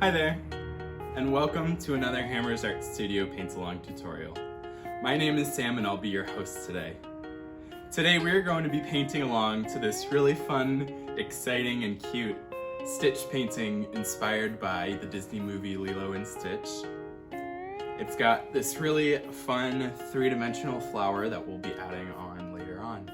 Hi there, and welcome to another Hammars Art Studio Paint-Along tutorial. My name is Sam and I'll be your host today. Today we are going to be painting along to this really fun, exciting, and cute Stitch painting inspired by the Disney movie Lilo and Stitch. It's got this really fun three-dimensional flower that we'll be adding on later on.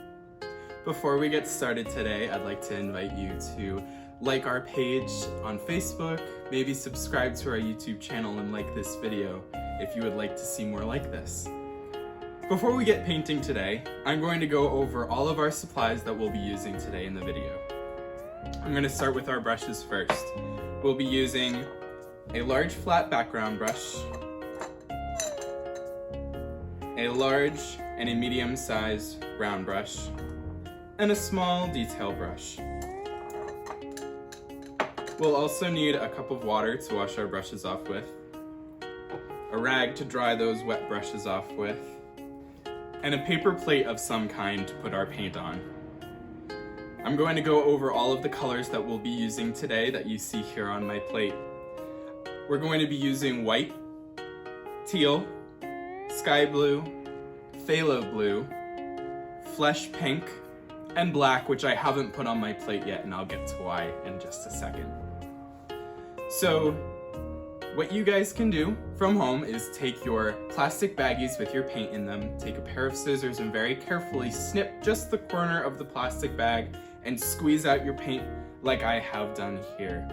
Before we get started today, I'd like to invite you to like our page on Facebook, maybe subscribe to our YouTube channel and like this video if you would like to see more like this. Before we get painting today, I'm going to go over all of our supplies that we'll be using today in the video. I'm going to start with our brushes first. We'll be using a large flat background brush, a large and a medium-sized round brush, and a small detail brush. We'll also need a cup of water to wash our brushes off with, a rag to dry those wet brushes off with, and a paper plate of some kind to put our paint on. I'm going to go over all of the colors that we'll be using today that you see here on my plate. We're going to be using white, teal, sky blue, phthalo blue, flesh pink, and black, which I haven't put on my plate yet, and I'll get to why in just a second. So, what you guys can do from home is take your plastic baggies with your paint in them, take a pair of scissors and very carefully snip just the corner of the plastic bag and squeeze out your paint like I have done here.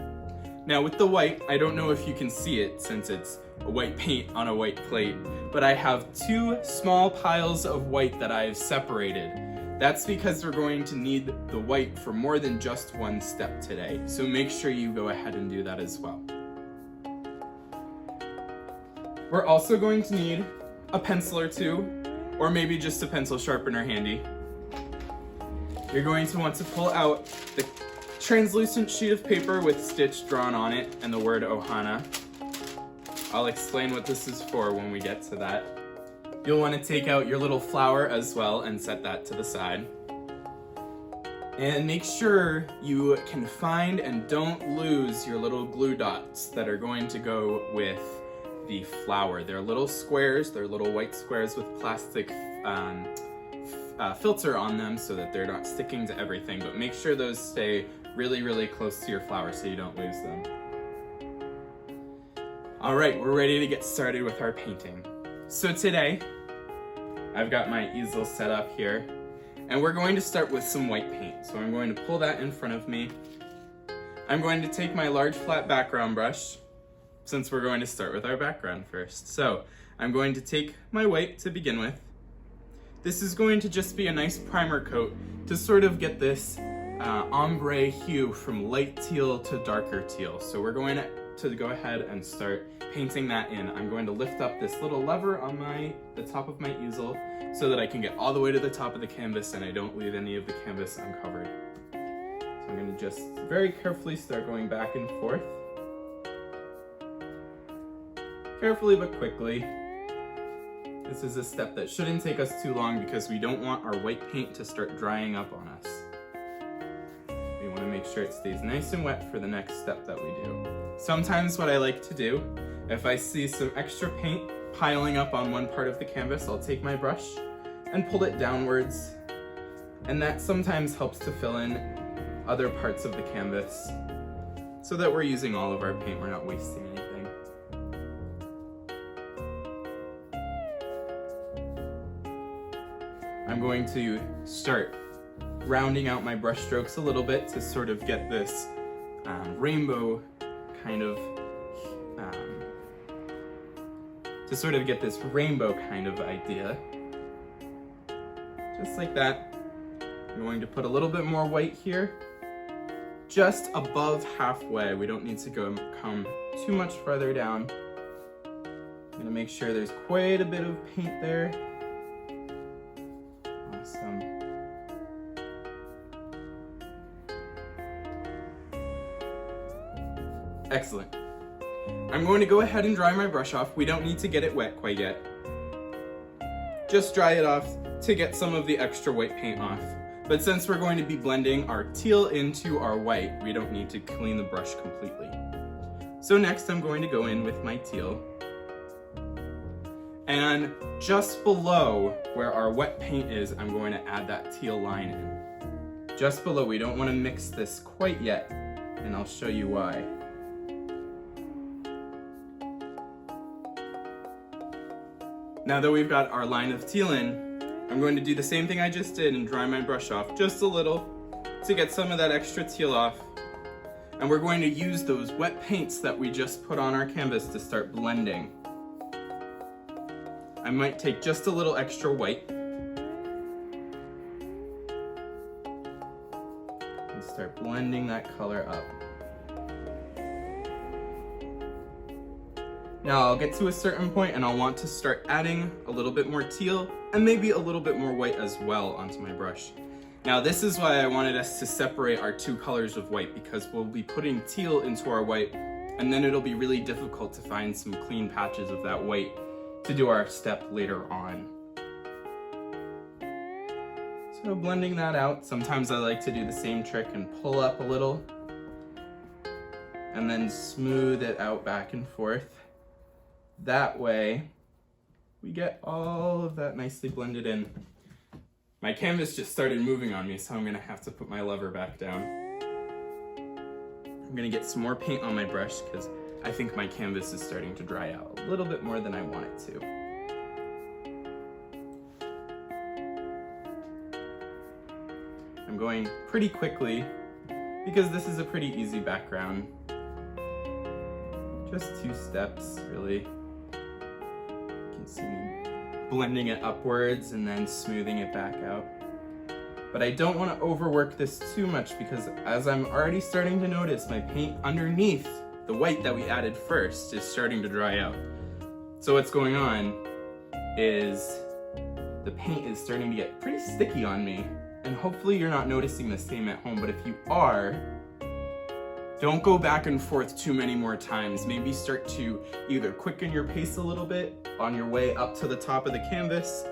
Now with the white, I don't know if you can see it since it's a white paint on a white plate, but I have two small piles of white that I've separated. That's because we're going to need the white for more than just one step today, so make sure you go ahead and do that as well. We're also going to need a pencil or two, or maybe just a pencil sharpener handy. You're going to want to pull out the translucent sheet of paper with Stitch drawn on it and the word Ohana. I'll explain what this is for when we get to that. You'll want to take out your little flower as well and set that to the side. And make sure you can find and don't lose your little glue dots that are going to go with the flower. They're little squares, they're little white squares with plastic filter on them so that they're not sticking to everything, but make sure those stay really, really close to your flower so you don't lose them. All right, we're ready to get started with our painting. So today, I've got my easel set up here, and we're going to start with some white paint. So I'm going to pull that in front of me. I'm going to take my large flat background brush, since we're going to start with our background first. So I'm going to take my white to begin with. This is going to just be a nice primer coat to sort of get this ombre hue from light teal to darker teal. So we're going to go ahead and start painting that in. I'm going to lift up this little lever on the top of my easel so that I can get all the way to the top of the canvas and I don't leave any of the canvas uncovered. So I'm going to just very carefully start going back and forth. Carefully but quickly. This is a step that shouldn't take us too long because we don't want our white paint to start drying up on us. We want to make sure it stays nice and wet for the next step that we do. Sometimes what I like to do, if I see some extra paint piling up on one part of the canvas, I'll take my brush and pull it downwards, and that sometimes helps to fill in other parts of the canvas so that we're using all of our paint, we're not wasting anything. I'm going to start rounding out my brush strokes a little bit to sort of get this rainbow kind of idea. Just like that. I'm going to put a little bit more white here, just above halfway. We don't need to come too much further down. I'm going to make sure there's quite a bit of paint there. Awesome. Excellent. I'm going to go ahead and dry my brush off. We don't need to get it wet quite yet. Just dry it off to get some of the extra white paint off. But since we're going to be blending our teal into our white, we don't need to clean the brush completely. So next I'm going to go in with my teal. And just below where our wet paint is, I'm going to add that teal line in. Just below, we don't want to mix this quite yet, and I'll show you why. Now that we've got our line of teal in, I'm going to do the same thing I just did and dry my brush off just a little to get some of that extra teal off. And we're going to use those wet paints that we just put on our canvas to start blending. I might take just a little extra white and start blending that color up. Now I'll get to a certain point and I'll want to start adding a little bit more teal and maybe a little bit more white as well onto my brush. Now this is why I wanted us to separate our two colors of white, because we'll be putting teal into our white and then it'll be really difficult to find some clean patches of that white to do our step later on. So blending that out, sometimes I like to do the same trick and pull up a little and then smooth it out back and forth. That way we get all of that nicely blended in. My canvas just started moving on me, so I'm gonna have to put my lever back down. I'm gonna get some more paint on my brush because I think my canvas is starting to dry out a little bit more than I want it to. I'm going pretty quickly because this is a pretty easy background. Just 2 steps, really. You can see me blending it upwards and then smoothing it back out. But I don't want to overwork this too much because as I'm already starting to notice, my paint underneath the white that we added first is starting to dry out. So what's going on is the paint is starting to get pretty sticky on me, and hopefully you're not noticing the same at home, but if you are, don't go back and forth too many more times. Maybe start to either quicken your pace a little bit on your way up to the top of the canvas,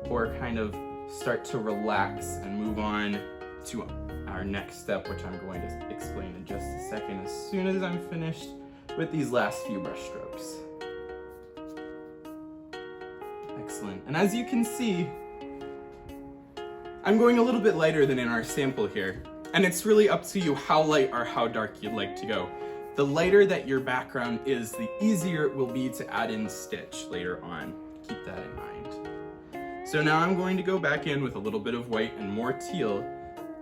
or kind of start to relax and move on to our next step, which I'm going to explain in just a second as soon as I'm finished with these last few brush strokes. Excellent. And as you can see, I'm going a little bit lighter than in our sample here. And it's really up to you how light or how dark you'd like to go. The lighter that your background is, the easier it will be to add in stitch later on. Keep that in mind. So now I'm going to go back in with a little bit of white and more teal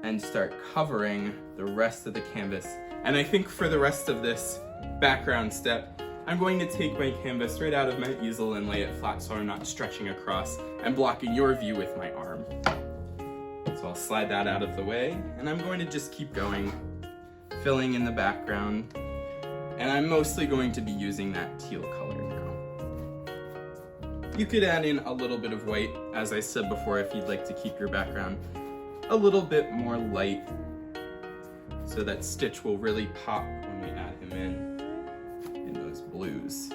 and start covering the rest of the canvas. And I think for the rest of this background step, I'm going to take my canvas right out of my easel and lay it flat so I'm not stretching across and blocking your view with my arm. So I'll slide that out of the way, and I'm going to just keep going, filling in the background, and I'm mostly going to be using that teal color now. You could add in a little bit of white, as I said before, if you'd like to keep your background a little bit more light, so that Stitch will really pop when we add him in those blues.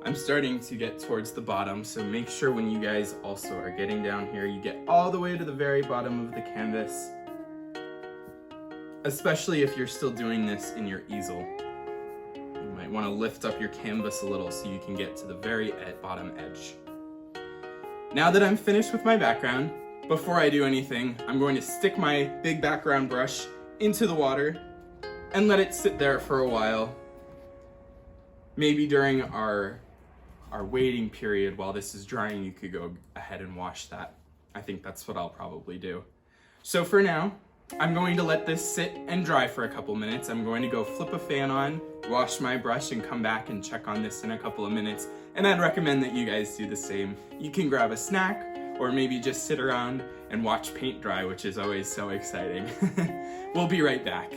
I'm starting to get towards the bottom, so make sure when you guys also are getting down here, you get all the way to the very bottom of the canvas, especially if you're still doing this in your easel. You might want to lift up your canvas a little so you can get to the very bottom edge. Now that I'm finished with my background, before I do anything, I'm going to stick my big background brush into the water and let it sit there for a while. Maybe during our waiting period while this is drying, you could go ahead and wash that. I think that's what I'll probably do. So for now, I'm going to let this sit and dry for a couple minutes. I'm going to go flip a fan on, wash my brush, and come back and check on this in a couple of minutes. And I'd recommend that you guys do the same. You can grab a snack, or maybe just sit around and watch paint dry, which is always so exciting. We'll be right back.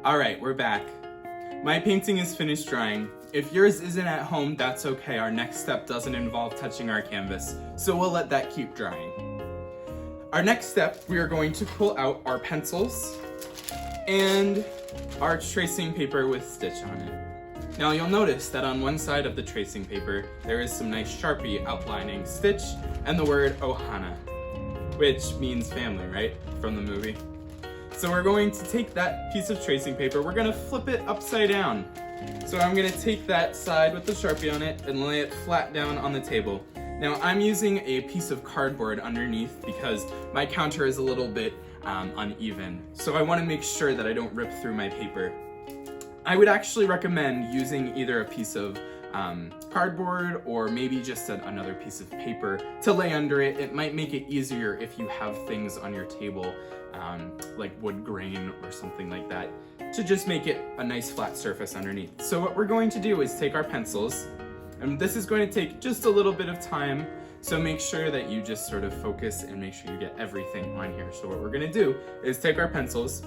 Alright, we're back. My painting is finished drying. If yours isn't at home, that's okay. Our next step doesn't involve touching our canvas, so we'll let that keep drying. Our next step, we are going to pull out our pencils and our tracing paper with stitch on it. Now you'll notice that on one side of the tracing paper, there is some nice Sharpie outlining stitch and the word Ohana, which means family, right? From the movie. So we're going to take that piece of tracing paper, we're gonna flip it upside down. So I'm gonna take that side with the Sharpie on it and lay it flat down on the table. Now I'm using a piece of cardboard underneath because my counter is a little bit uneven. So I wanna make sure that I don't rip through my paper. I would actually recommend using either a piece of cardboard or maybe just another piece of paper to lay under it. It might make it easier if you have things on your table like wood grain or something like that, to just make it a nice flat surface underneath. So what we're going to do is take our pencils, and this is going to take just a little bit of time, so make sure that you just sort of focus and make sure you get everything on here. So what we're gonna do is take our pencils,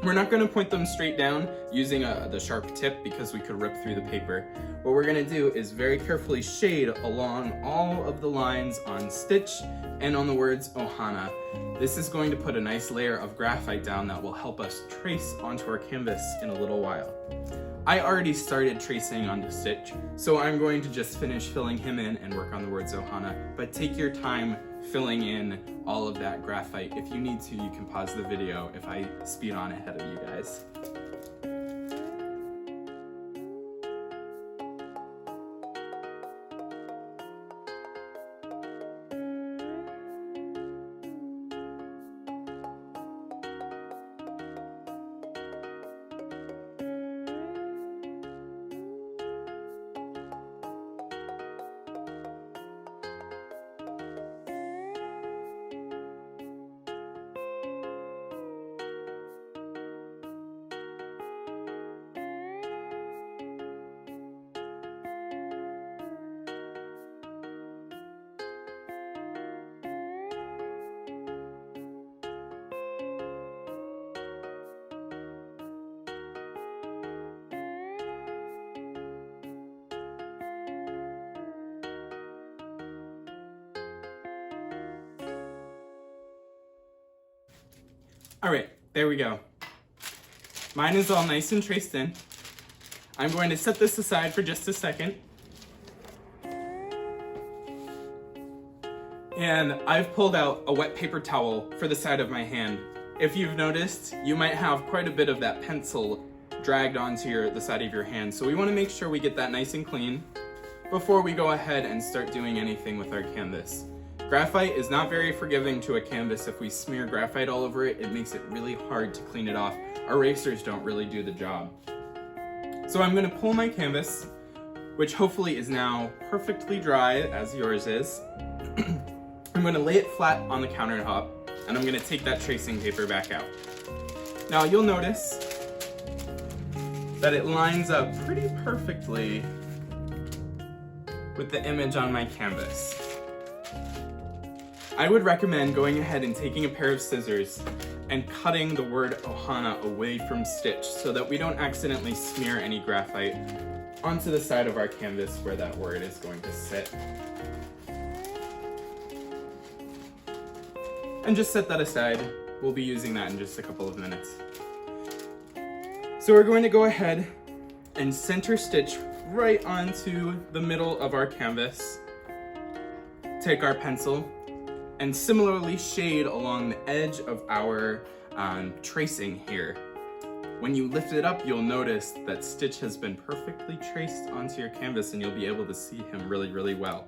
we're not gonna point them straight down using the sharp tip because we could rip through the paper. What we're gonna do is very carefully shade along all of the lines on stitch and on the words Ohana. This is going to put a nice layer of graphite down that will help us trace onto our canvas in a little while. I already started tracing onto Stitch, so I'm going to just finish filling him in and work on the words Ohana, but take your time filling in all of that graphite. If you need to, you can pause the video if I speed on ahead of you guys. All right, there we go. Mine is all nice and traced in. I'm going to set this aside for just a second. And I've pulled out a wet paper towel for the side of my hand. If you've noticed, you might have quite a bit of that pencil dragged onto the side of your hand. So we want to make sure we get that nice and clean before we go ahead and start doing anything with our canvas. Graphite is not very forgiving to a canvas. If we smear graphite all over it, it makes it really hard to clean it off. Erasers don't really do the job. So I'm gonna pull my canvas, which hopefully is now perfectly dry, as yours is. I'm gonna lay it flat on the countertop, and I'm gonna take that tracing paper back out. Now you'll notice that it lines up pretty perfectly with the image on my canvas. I would recommend going ahead and taking a pair of scissors and cutting the word Ohana away from Stitch so that we don't accidentally smear any graphite onto the side of our canvas where that word is going to sit. And just set that aside. We'll be using that in just a couple of minutes. So we're going to go ahead and center stitch right onto the middle of our canvas. Take our pencil and similarly shade along the edge of our tracing here. When you lift it up, you'll notice that Stitch has been perfectly traced onto your canvas and you'll be able to see him really, really well.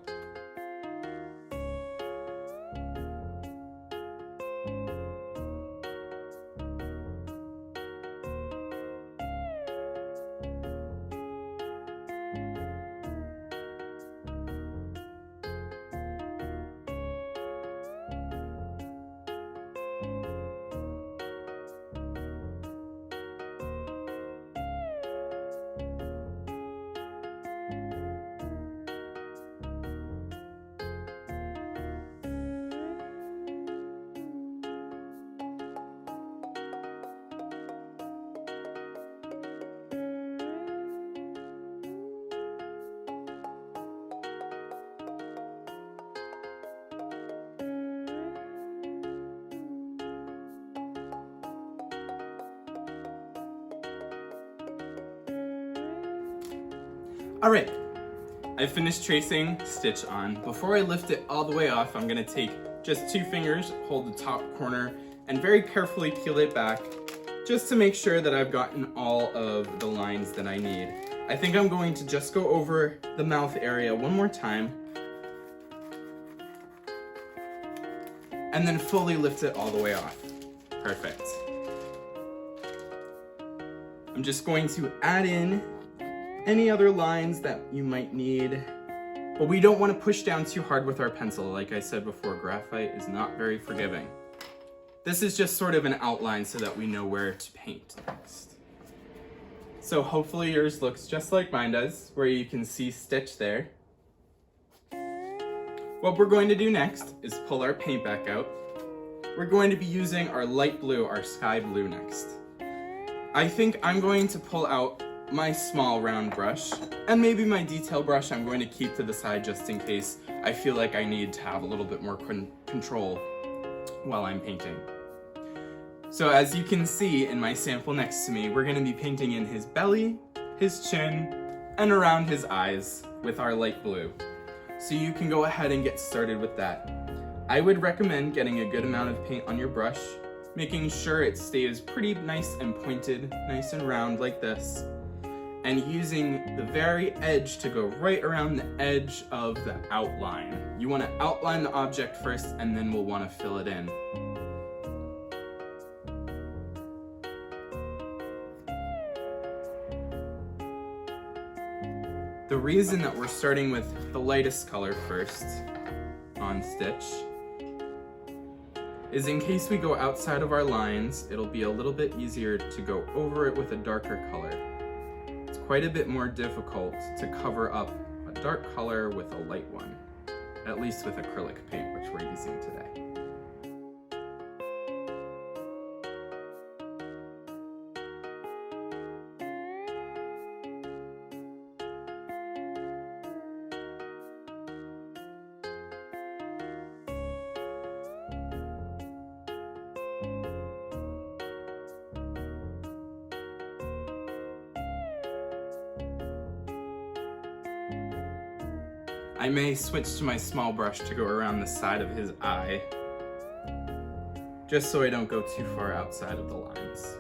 Alright, I finished tracing Stitch on. Before I lift it all the way off, I'm gonna take just 2 fingers, hold the top corner, and very carefully peel it back, just to make sure that I've gotten all of the lines that I need. I think I'm going to just go over the mouth area one more time, and then fully lift it all the way off. Perfect. I'm just going to add in any other lines that you might need, but we don't want to push down too hard with our pencil. Like I said before, graphite is not very forgiving. This is just sort of an outline so that we know where to paint next. So hopefully yours looks just like mine does, where you can see Stitch there. What we're going to do next is pull our paint back out. We're going to be using our light blue, our sky blue next. I think I'm going to pull out my small round brush, and maybe my detail brush I'm going to keep to the side just in case I feel like I need to have a little bit more control while I'm painting. So as you can see in my sample next to me, we're going to be painting in his belly, his chin, and around his eyes with our light blue. So you can go ahead and get started with that. I would recommend getting a good amount of paint on your brush, making sure it stays pretty nice and pointed, nice and round like this, and using the very edge to go right around the edge of the outline. You want to outline the object first, and then we'll want to fill it in. The reason that we're starting with the lightest color first on Stitch is in case we go outside of our lines, it'll be a little bit easier to go over it with a darker color. It's quite a bit more difficult to cover up a dark color with a light one, at least with acrylic paint, which we're using today. I may switch to my small brush to go around the side of his eye, just so I don't go too far outside of the lines.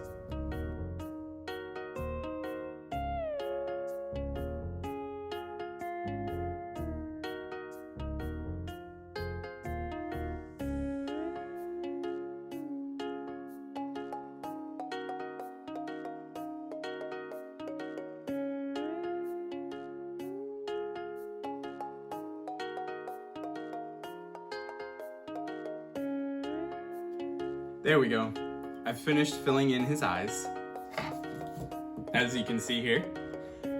There we go. I've finished filling in his eyes, as you can see here.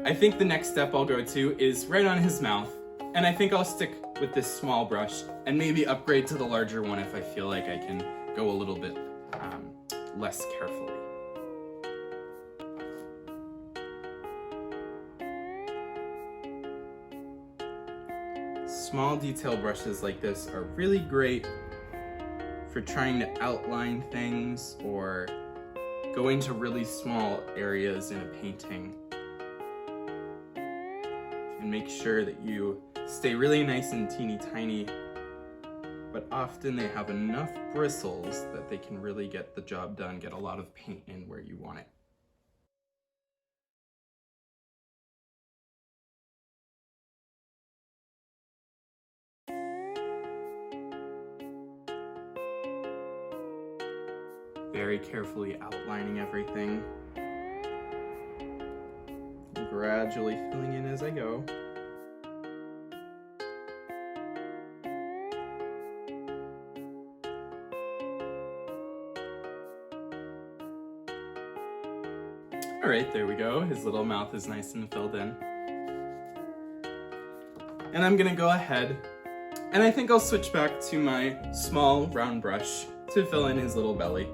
I think the next step I'll go to is right on his mouth, and I think I'll stick with this small brush and maybe upgrade to the larger one if I feel like I can go a little bit less carefully. Small detail brushes like this are really great for trying to outline things or go into really small areas in a painting and make sure that you stay really nice and teeny tiny, but often they have enough bristles that they can really get the job done, get a lot of paint in where you want it. Very carefully outlining everything, gradually filling in as I go. All right, there we go. His little mouth is nice and filled in. And I'm gonna go ahead, and I think I'll switch back to my small round brush to fill in his little belly.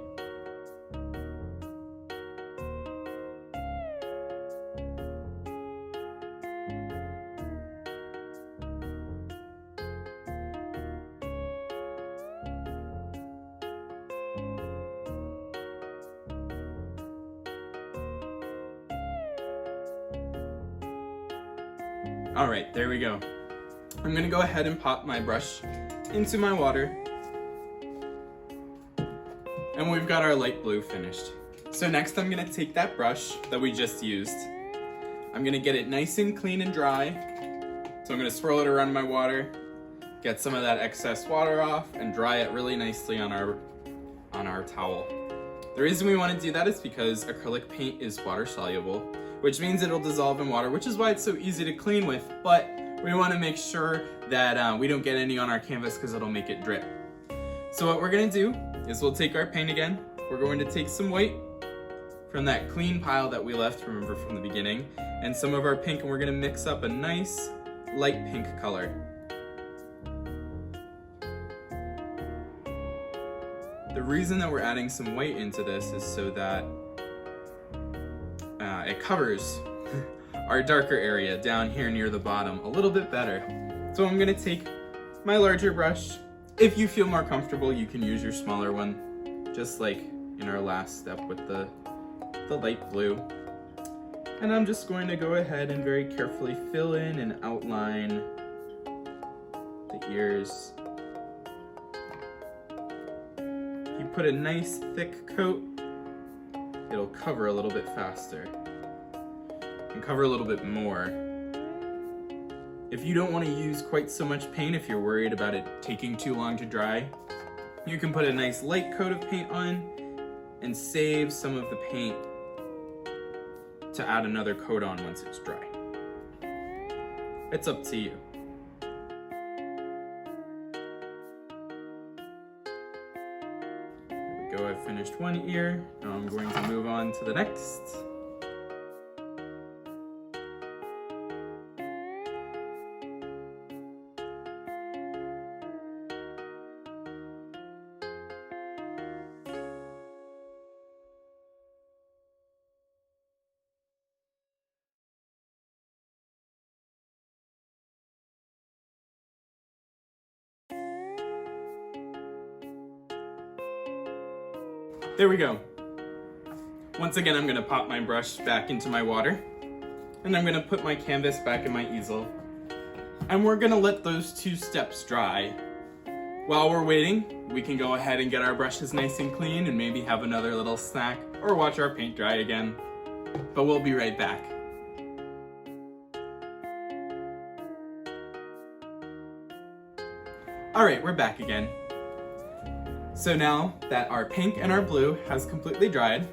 All right, there we go. I'm gonna go ahead and pop my brush into my water. And we've got our light blue finished. So next I'm gonna take that brush that we just used. I'm gonna get it nice and clean and dry. So I'm gonna swirl it around my water, get some of that excess water off, and dry it really nicely on our towel. The reason we wanna do that is because acrylic paint is water soluble, which means it'll dissolve in water, which is why it's so easy to clean with, but we wanna make sure that we don't get any on our canvas because it'll make it drip. So what we're gonna do is we'll take our paint again. We're going to take some white from that clean pile that we left, remember, from the beginning, and some of our pink, and we're gonna mix up a nice light pink color. The reason that we're adding some white into this is so that it covers our darker area down here near the bottom a little bit better. So I'm gonna take my larger brush. If you feel more comfortable, you can use your smaller one, just like in our last step with the light blue. And I'm just going to go ahead and very carefully fill in and outline the ears. If you put a nice thick coat, it'll cover a little bit faster and cover a little bit more. If you don't want to use quite so much paint, if you're worried about it taking too long to dry, you can put a nice light coat of paint on and save some of the paint to add another coat on once it's dry. It's up to you. There we go, I've finished one ear. Now I'm going to move on to the next. There we go. Once again, I'm gonna pop my brush back into my water, and I'm gonna put my canvas back in my easel, and we're gonna let those two steps dry. While we're waiting, we can go ahead and get our brushes nice and clean and maybe have another little snack or watch our paint dry again. But we'll be right back. All right, we're back again. So now that our pink and our blue has completely dried,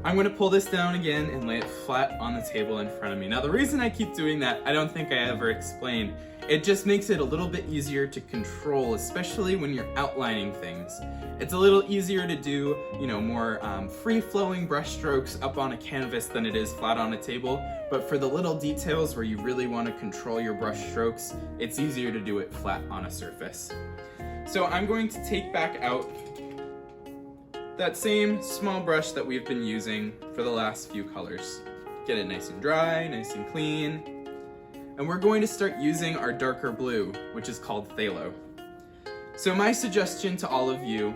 I'm gonna pull this down again and lay it flat on the table in front of me. Now the reason I keep doing that, I don't think I ever explained. It just makes it a little bit easier to control, especially when you're outlining things. It's a little easier to do, more free-flowing brush strokes up on a canvas than it is flat on a table. But for the little details where you really want to control your brush strokes, it's easier to do it flat on a surface. So I'm going to take back out that same small brush that we've been using for the last few colors. Get it nice and dry, nice and clean. And we're going to start using our darker blue, which is called phthalo. So my suggestion to all of you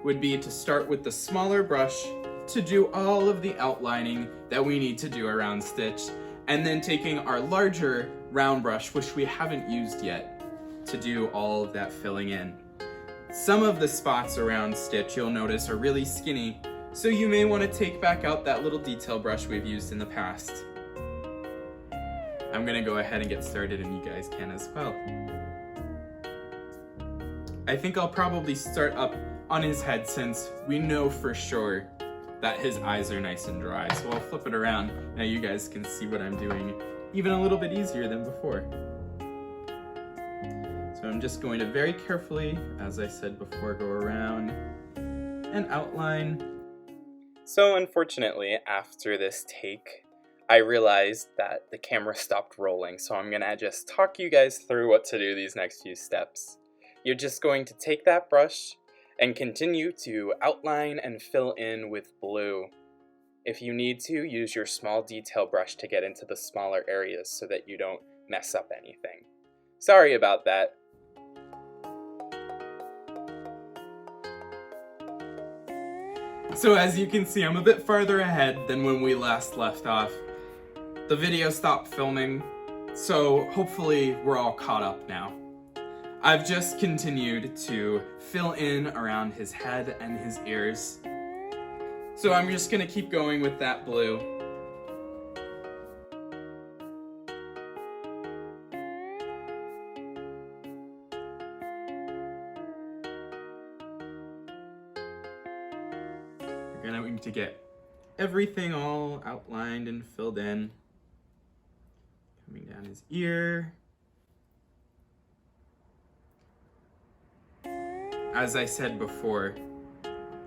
would be to start with the smaller brush to do all of the outlining that we need to do around Stitch, and then taking our larger round brush, which we haven't used yet, to do all of that filling in. Some of the spots around Stitch you'll notice are really skinny, so you may want to take back out that little detail brush we've used in the past. I'm gonna go ahead and get started, and you guys can as well. I think I'll probably start up on his head since we know for sure that his eyes are nice and dry. So I'll flip it around. Now you guys can see what I'm doing even a little bit easier than before. So I'm just going to very carefully, as I said before, go around and outline. So unfortunately, after this take, I realized that the camera stopped rolling, so I'm gonna just talk you guys through what to do these next few steps. You're just going to take that brush and continue to outline and fill in with blue. If you need to, use your small detail brush to get into the smaller areas so that you don't mess up anything. Sorry about that. So as you can see, I'm a bit farther ahead than when we last left off. The video stopped filming So hopefully we're all caught up now. I've just continued to fill in around his head and his ears. So I'm just gonna keep going with that blue. We're going to get everything all outlined and filled in. Coming down his ear. As I said before,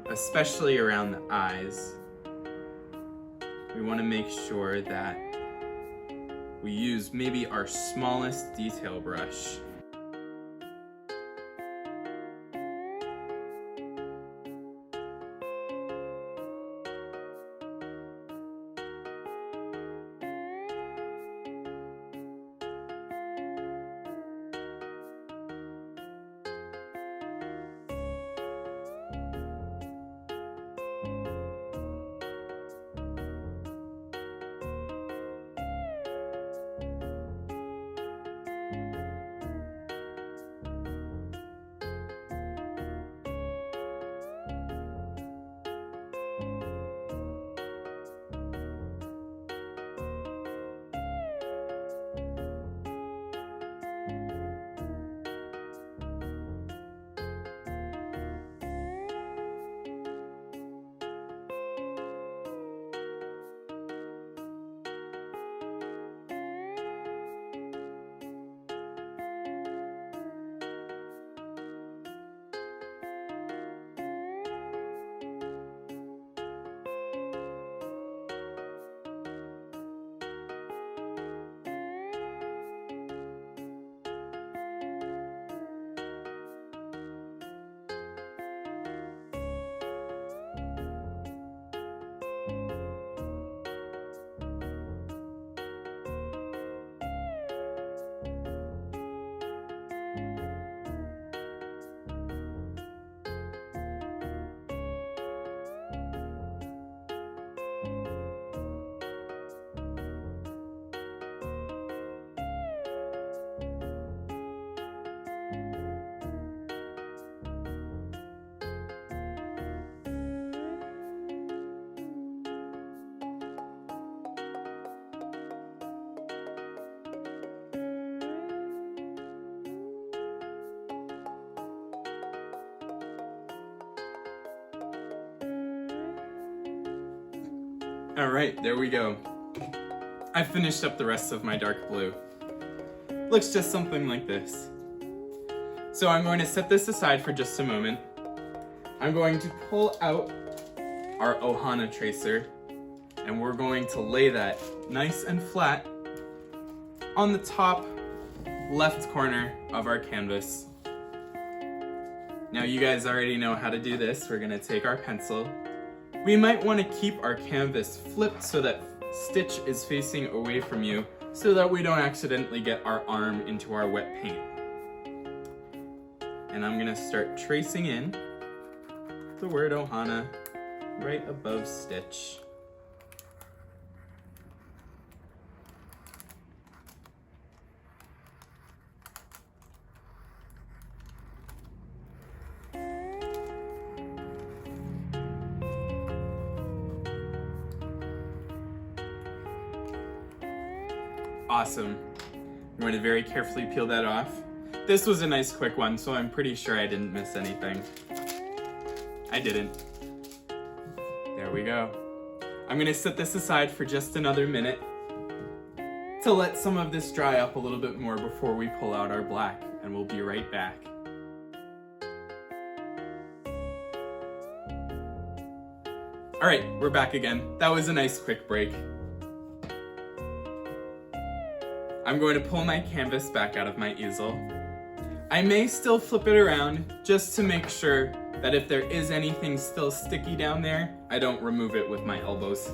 especially around the eyes, we want to make sure that we use maybe our smallest detail brush. All right, there we go. I finished up the rest of my dark blue. Looks just something like this. So I'm going to set this aside for just a moment. I'm going to pull out our Ohana tracer and we're going to lay that nice and flat on the top left corner of our canvas. Now you guys already know how to do this. We're gonna take our pencil. We might want to keep our canvas flipped so that Stitch is facing away from you so that we don't accidentally get our arm into our wet paint. And I'm gonna start tracing in the word Ohana right above Stitch. Awesome. I'm going to very carefully peel that off. This was a nice quick one, so I'm pretty sure I didn't miss anything. I didn't. There we go. I'm going to set this aside for just another minute to let some of this dry up a little bit more before we pull out our black, and we'll be right back. All right, we're back again. That was a nice quick break. I'm going to pull my canvas back out of my easel. I may still flip it around just to make sure that if there is anything still sticky down there, I don't remove it with my elbows.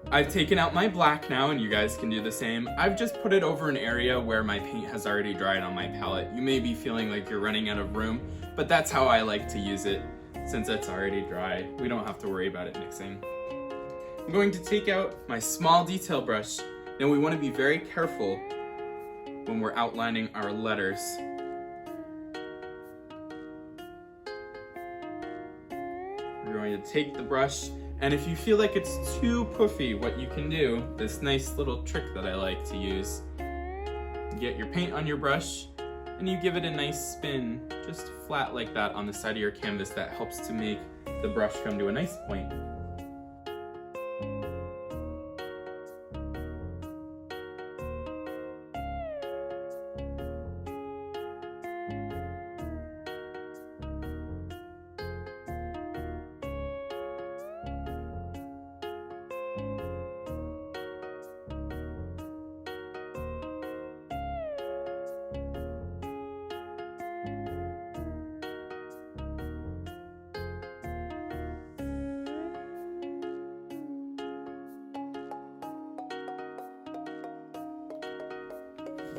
I've taken out my black now, and you guys can do the same. I've just put it over an area where my paint has already dried on my palette. You may be feeling like you're running out of room, but that's how I like to use it. Since it's already dry, we don't have to worry about it mixing. I'm going to take out my small detail brush Now we want to be very careful when we're outlining our letters. We're going to take the brush, and if you feel like it's too puffy, what you can do, this nice little trick that I like to use, you get your paint on your brush, and you give it a nice spin, just flat like that on the side of your canvas. That helps to make the brush come to a nice point.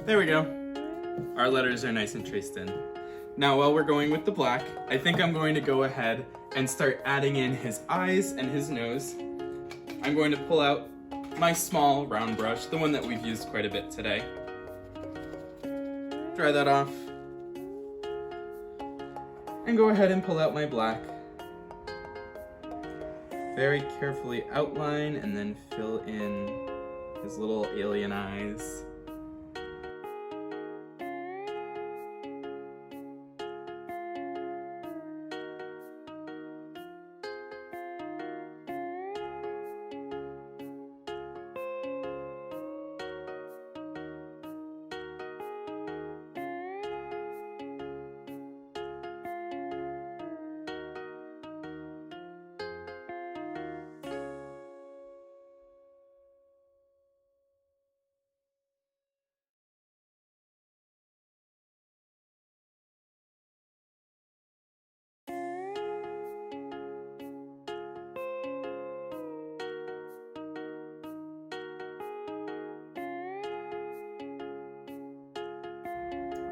There we go. Our letters are nice and traced in. Now while we're going with the black, I think I'm going to go ahead and start adding in his eyes and his nose. I'm going to pull out my small round brush, the one that we've used quite a bit today. Dry that off. And go ahead and pull out my black. Very carefully outline and then fill in his little alien eyes.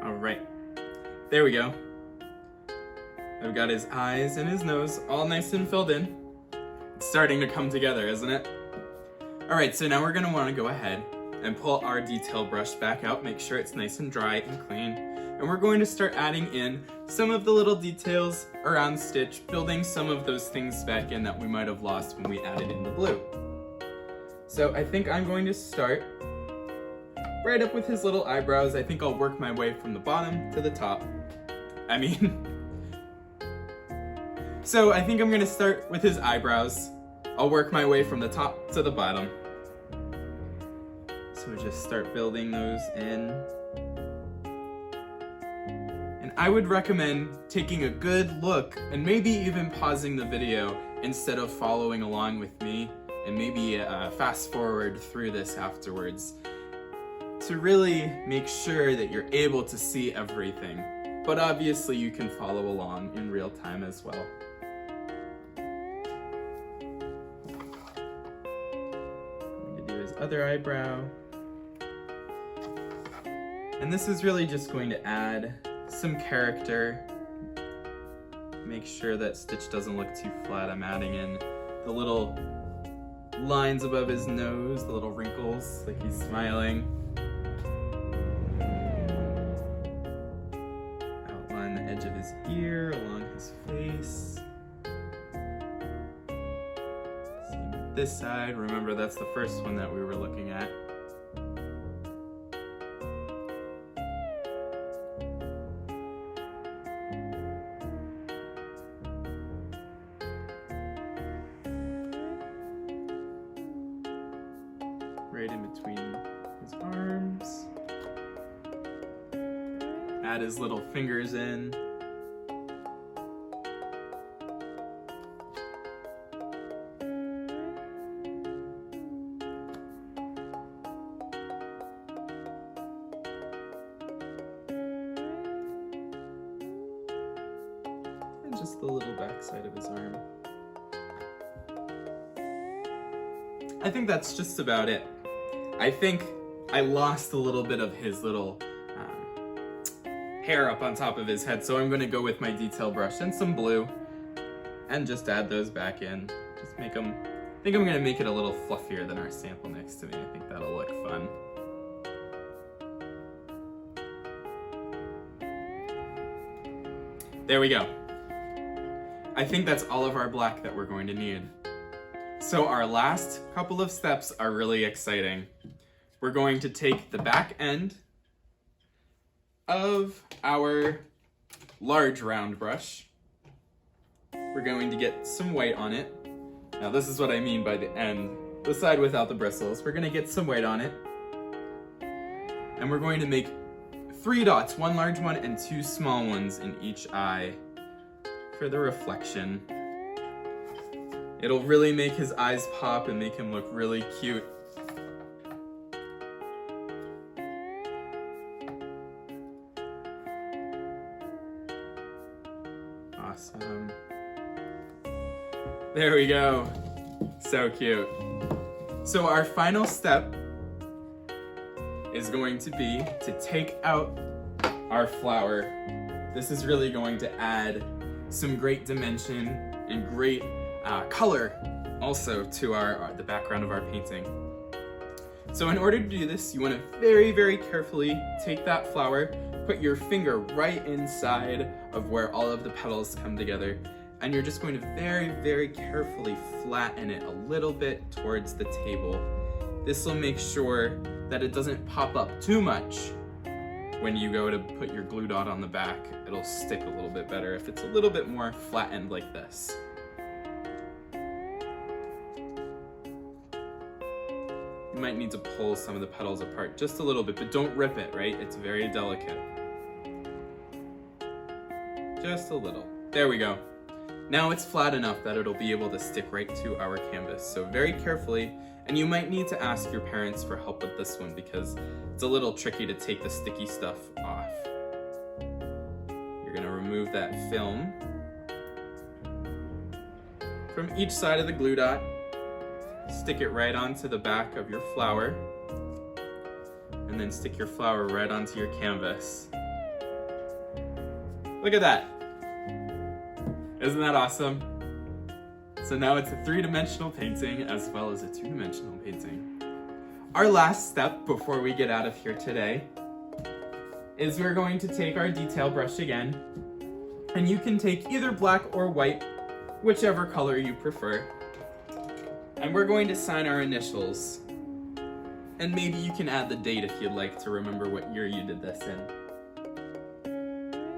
All right, there we go. I've got his eyes and his nose all nice and filled in. It's starting to come together, isn't it? All right, so now we're gonna wanna go ahead and pull our detail brush back out, make sure it's nice and dry and clean. And we're going to start adding in some of the little details around Stitch, building some of those things back in that we might have lost when we added in the blue. So I think I'm going to start right up with his little eyebrows. I think I'll work my way from the bottom to the top. So I think I'm gonna start with his eyebrows. I'll work my way from the top to the bottom. So we just start building those in. And I would recommend taking a good look and maybe even pausing the video instead of following along with me, and maybe fast forward through this afterwards, to really make sure that you're able to see everything. But obviously you can follow along in real time as well. I'm going to do his other eyebrow. And this is really just going to add some character. Make sure that Stitch doesn't look too flat. I'm adding in the little lines above his nose, the little wrinkles, like he's smiling. Outline the edge of his ear along his face. Same with this side. Remember, that's the first one that we were looking at. Right in between his arms. Add his little fingers in. And just the little back side of his arm. I think that's just about it. I think I lost a little bit of his little hair up on top of his head, so I'm going to go with my detail brush and some blue and just add those back in. Just make them think I'm gonna make it a little fluffier than our sample next to me. I think that'll look fun. There we go. I think that's all of our black that we're going to need. So our last couple of steps are really exciting. We're going to take the back end of our large round brush. We're going to get some white on it. Now this is what I mean by the end, the side without the bristles. We're gonna get some white on it. And we're going to make 3 dots, 1 large one and 2 small ones in each eye for the reflection. It'll really make his eyes pop and make him look really cute. Awesome. There we go. So cute. So our final step is going to be to take out our flower. This is really going to add some great dimension and great color also to the background of our painting. So in order to do this, you want to very, very carefully take that flower, put your finger right inside of where all of the petals come together, and you're just going to very, very carefully flatten it a little bit towards the table. This will make sure that it doesn't pop up too much when you go to put your glue dot on the back. It'll stick a little bit better if it's a little bit more flattened like this. You might need to pull some of the petals apart just a little bit, but don't rip it, right? It's very delicate. Just a little. There we go. Now it's flat enough that it'll be able to stick right to our canvas. So very carefully, and you might need to ask your parents for help with this one because it's a little tricky to take the sticky stuff off. You're gonna remove that film from each side of the glue dot, stick it right onto the back of your flower, and then stick your flower right onto your canvas. Look at that. Isn't that awesome? So now it's a 3-dimensional painting as well as a 2-dimensional painting. Our last step before we get out of here today is we're going to take our detail brush again, and you can take either black or white, whichever color you prefer. And we're going to sign our initials. And maybe you can add the date if you'd like to remember what year you did this in.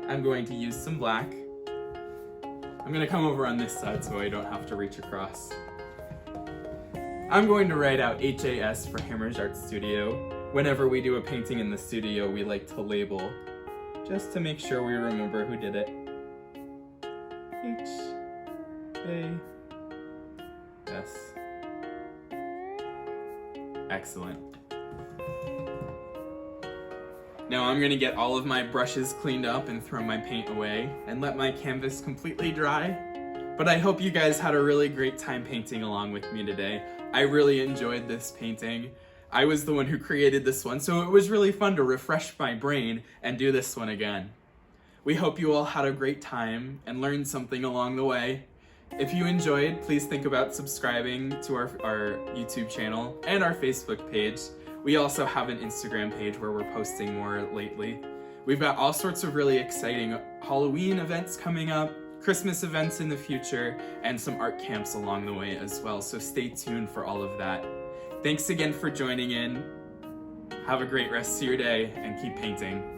I'm going to use some black. I'm gonna come over on this side so I don't have to reach across. I'm going to write out HAS for Hammars Art Studio. Whenever we do a painting in the studio, we like to label, just to make sure we remember who did it. HAS. Excellent. Now I'm gonna get all of my brushes cleaned up and throw my paint away and let my canvas completely dry. But I hope you guys had a really great time painting along with me today. I really enjoyed this painting. I was the one who created this one, so it was really fun to refresh my brain and do this one again. We hope you all had a great time and learned something along the way. If you enjoyed, please think about subscribing to our YouTube channel and our Facebook page. We also have an Instagram page where we're posting more lately. We've got all sorts of really exciting Halloween events coming up, Christmas events in the future, and some art camps along the way as well, so stay tuned for all of that. Thanks again for joining in. Have a great rest of your day and keep painting.